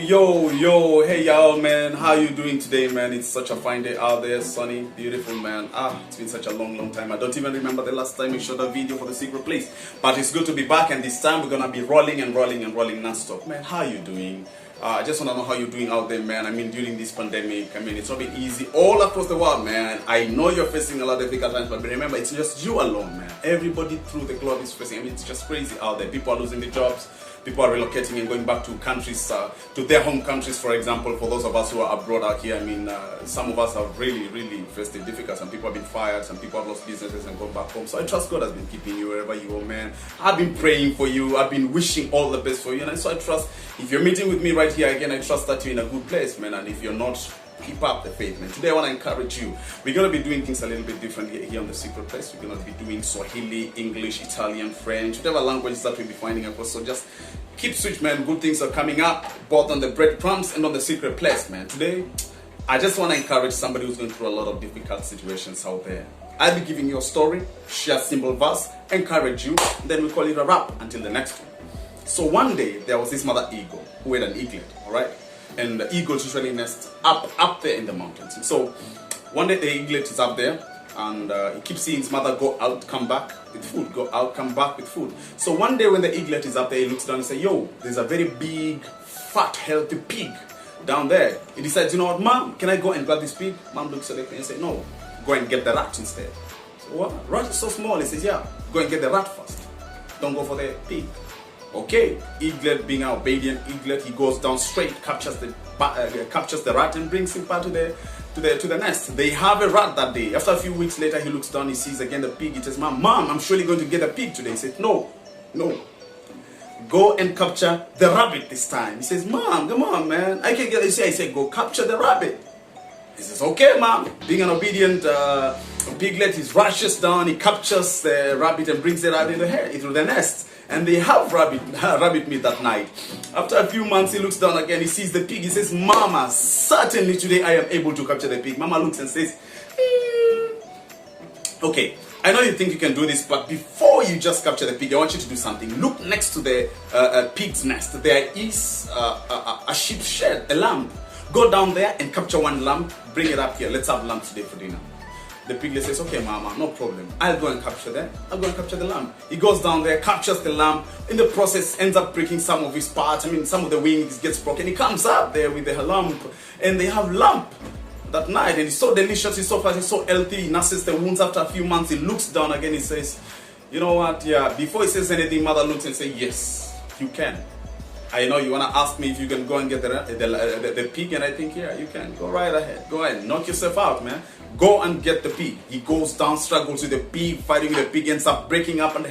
Yo, hey y'all, man. How you doing today, man? It's such a fine day out there, sunny, beautiful, man. It's been such a long time. I don't even remember the last time we shot a video for The Secret Place. But it's good to be back, and this time we're gonna be rolling non-stop. Man, how you doing? I just want to know how you're doing out there, man. I mean, during this pandemic, I mean, it's not been easy all across the world, man. I know you're facing a lot of difficult times, but remember, it's just you alone, man. Everybody through the globe is facing, I mean, it's just crazy out there. People are losing their jobs. People are relocating and going back to countries, to their home countries, for example. For those of us who are abroad out here, I mean, some of us have really faced it difficult. Some people have been fired, some people have lost businesses and gone back home. So I trust God has been keeping you wherever you are, man. I've been praying for you. I've been wishing all the best for you. And so I trust, if you're meeting with me right here again, I trust that you're in a good place, man. And if you're not, keep up the faith, man. Today I want to encourage you. We're going to be doing things a little bit differently here on The Secret Place. We're going to be doing Swahili, English, Italian, French, whatever languages that we'll be finding across. So just keep switch, man. Good things are coming up, both on the breadcrumbs and on The Secret Place, man. Today, I just want to encourage somebody who's going through a lot of difficult situations out there. I'll be giving you a story, share a simple verse, encourage you, and then we call it a wrap until the next one. So one day, there was this mother eagle who had an eaglet, all right? And the eagles usually nest up there in the mountains. And so one day the eaglet is up there, and he keeps seeing his mother go out, come back with food, go out, come back with food. So one day when the eaglet is up there, he looks down and says, yo, there's a very big, fat, healthy pig down there. He decides, you know what, Mom, can I go and grab this pig? Mom looks at it and says, no, go and get the rat instead. So what? Rat is so small. He says, yeah, go and get the rat first. Don't go for the pig. Okay, eaglet being an obedient eaglet, he goes down straight, captures the rat and brings him back to the nest. They have a rat that day. After a few weeks later, he looks down, he sees again the pig. He says, Mom, I'm surely going to get a pig today. He says, no. Go and capture the rabbit this time. He says, Mom, come on, man. I can get this. I say, go capture the rabbit. He says, okay, Mom. Being an obedient piglet, he rushes down, he captures the rabbit and brings the rabbit into the nest. And they have rabbit meat that night. After a few months, he looks down again, he sees the pig. He says, Mama, certainly today I am able to capture the pig. Mama looks and says, okay, I know you think you can do this, but before you just capture the pig, I want you to do something. Look next to the pig's nest. There is a sheep's shed, a lamb. Go down there and capture one lamb. Bring it up here. Let's have lamb today for dinner. The piglet says, okay, Mama, no problem. I'll go and capture that. I'll go and capture the lamb. He goes down there, captures the lamb. In the process, ends up breaking some of his parts. I mean, some of the wings gets broken. He comes up there with the lamb, and they have lamb that night. And it's so delicious, it's so fast, it's so healthy. He nurses the wounds. After a few months, he looks down again. He says, you know what? Yeah, before he says anything, Mother looks and says, yes, you can. I know you want to ask me if you can go and get the pig, and I think, yeah, you can. Go right ahead. Go ahead. Knock yourself out, man. Go and get the pig. He goes down, struggles with the pig, fighting with the pig, ends up breaking up, and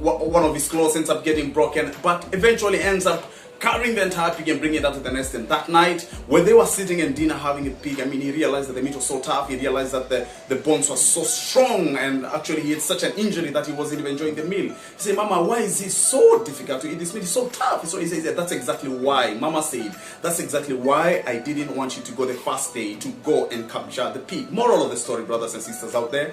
one of his claws ends up getting broken, but eventually ends up carrying the entire pig and bringing it out to the nest. And that night, when they were sitting in dinner having a pig, I mean, he realized that the meat was so tough. He realized that the bones were so strong, and actually he had such an injury that he wasn't even enjoying the meal. He said, Mama, why is it so difficult to eat this meat? It's so tough. So he says, yeah, that's exactly why. Mama said, that's exactly why I didn't want you to go the first day to go and capture the pig. Moral of the story, brothers and sisters out there,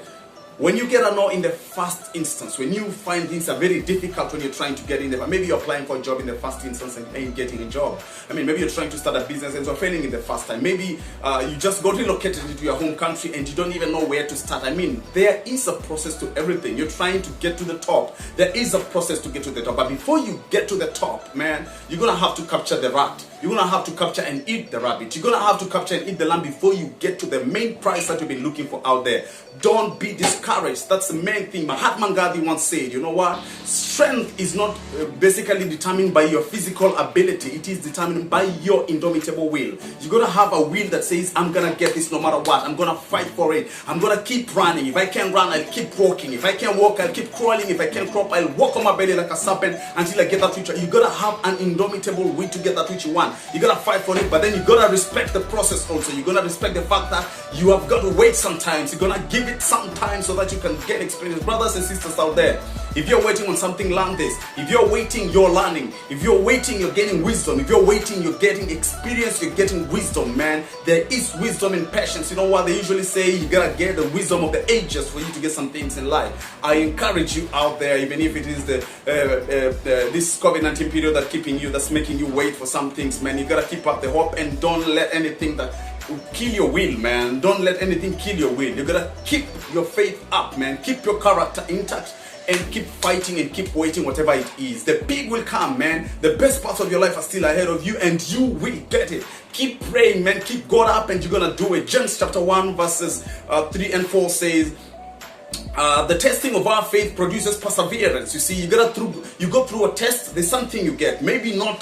when you get a no in the first instance, when you find things are very difficult when you're trying to get in there, maybe you're applying for a job in the first instance and ain't getting a job. I mean, maybe you're trying to start a business and you're failing in the first time. Maybe you just got relocated into your home country and you don't even know where to start. I mean, there is a process to everything. You're trying to get to the top. There is a process to get to the top. But before you get to the top, man, you're going to have to capture the rat. You're going to have to capture and eat the rabbit. You're going to have to capture and eat the lamb before you get to the main prize that you've been looking for out there. Don't be discouraged. That's the main thing. Mahatma Gandhi once said, you know what? Strength is not basically determined by your physical ability. It is determined by your indomitable will. You're going to have a will that says, I'm going to get this no matter what. I'm going to fight for it. I'm going to keep running. If I can't run, I'll keep walking. If I can't walk, I'll keep crawling. If I can't crawl, I'll walk on my belly like a serpent until I get that which you got to have an indomitable will to get that which you want. You got to fight for it, but then you got to respect the process also. You're going to respect the fact that you have got to wait sometimes. You're going to give it some time so that you can get experience. Brothers and sisters out there, If you're waiting on something, learn this. If you're waiting, you're learning. If you're waiting, you're getting wisdom. If you're waiting, you're getting experience, you're getting wisdom, man. There is wisdom in patience. You know what they usually say? You gotta get the wisdom of the ages for you to get some things in life. I encourage you out there, even if it is this COVID-19 period that's making you wait for some things, man. You gotta keep up the hope and don't let anything that kill your will, man. Don't let anything kill your will. You gotta keep your faith up, man. Keep your character intact and keep fighting and keep waiting, whatever it is. The peak will come, man. The best parts of your life are still ahead of you and you will get it. Keep praying, man. Keep God up and you're gonna do it. James chapter 1 verses 3 and 4 says, the testing of our faith produces perseverance. You see, you go through a test, there's something you get. Maybe not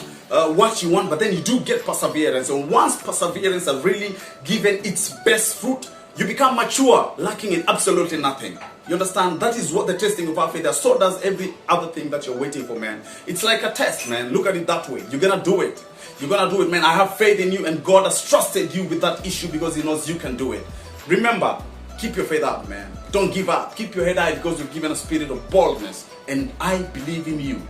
what you want, but then you do get perseverance. And once perseverance has really given its best fruit, you become mature, lacking in absolutely nothing. You understand? That is what the testing of our faith does. So does every other thing that you're waiting for, man. It's like a test, man. Look at it that way. You're gonna do it. You're gonna do it, man. I have faith in you, and God has trusted you with that issue because He knows you can do it. Remember, keep your faith up, man. Don't give up. Keep your head high because you're given a spirit of boldness. And I believe in you.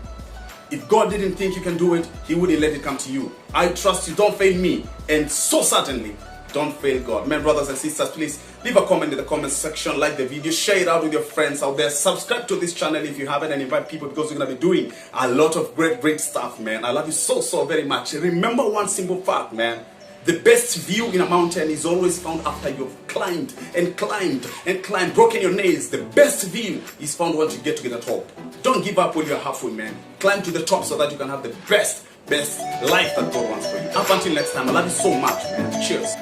If God didn't think you can do it, He wouldn't let it come to you. I trust you. Don't fail me. And so certainly, don't fail God. Man, brothers and sisters, please leave a comment in the comment section, like the video, share it out with your friends out there, subscribe to this channel if you haven't, and invite people because we're going to be doing a lot of great stuff, man. I love you so very much. Remember one simple fact, man. The best view in a mountain is always found after you've climbed and climbed and climbed, broken your nails. The best view is found once you get to the top. Don't give up when you're halfway, man. Climb to the top so that you can have the best life that God wants for you. Up until next time, I love you so much, man. Cheers.